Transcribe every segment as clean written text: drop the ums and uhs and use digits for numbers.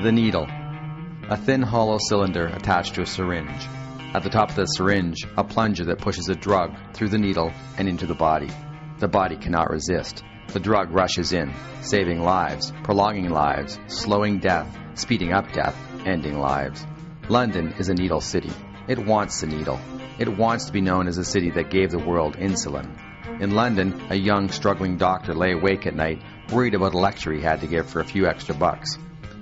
The needle. A thin hollow cylinder attached to a syringe. At the top of the syringe, a plunger that pushes a drug through the needle and into the body. The body cannot resist. The drug rushes in, saving lives, prolonging lives, slowing death, speeding up death, ending lives. London is a needle city. It wants the needle. It wants to be known as a city that gave the world insulin. In London, a young, struggling doctor lay awake at night, worried about a lecture he had to give for a few extra bucks.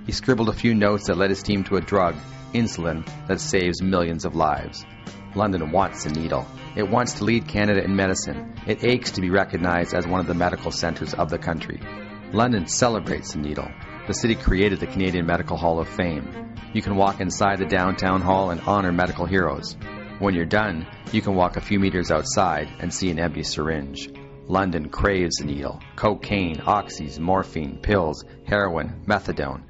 He scribbled a few notes that led his team to a drug, insulin, that saves millions of lives. London wants the needle. It wants to lead Canada in medicine. It aches to be recognized as one of the medical centers of the country. London celebrates the needle. The city created the Canadian Medical Hall of Fame. You can walk inside the downtown hall and honor medical heroes. When you're done, you can walk a few meters outside and see an empty syringe. London craves the needle. Cocaine, oxys, morphine, pills, heroin, methadone.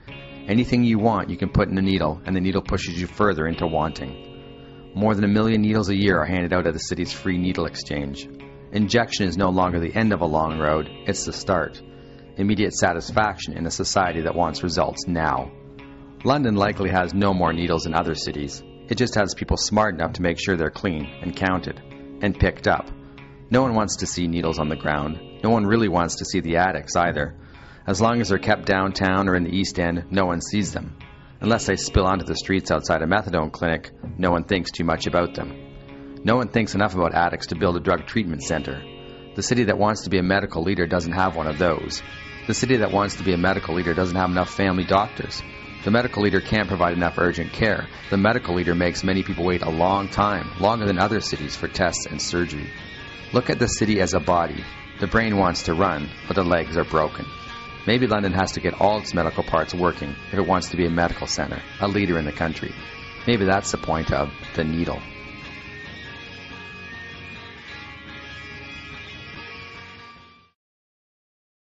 Anything you want, you can put in a needle, and the needle pushes you further into wanting. More than 1 million needles a year are handed out at the city's free needle exchange. Injection is no longer the end of a long road, it's the start. Immediate satisfaction in a society that wants results now. London likely has no more needles than other cities. It just has people smart enough to make sure they're clean and counted and picked up. No one wants to see needles on the ground. No one really wants to see the addicts either. As long as they're kept downtown or in the East End, no one sees them. Unless they spill onto the streets outside a methadone clinic, no one thinks too much about them. No one thinks enough about addicts to build a drug treatment center. The city that wants to be a medical leader doesn't have one of those. The city that wants to be a medical leader doesn't have enough family doctors. The medical leader can't provide enough urgent care. The medical leader makes many people wait a long time, longer than other cities, for tests and surgery. Look at the city as a body. The brain wants to run, but the legs are broken. Maybe London has to get all its medical parts working if it wants to be a medical center, a leader in the country. Maybe that's the point of the needle.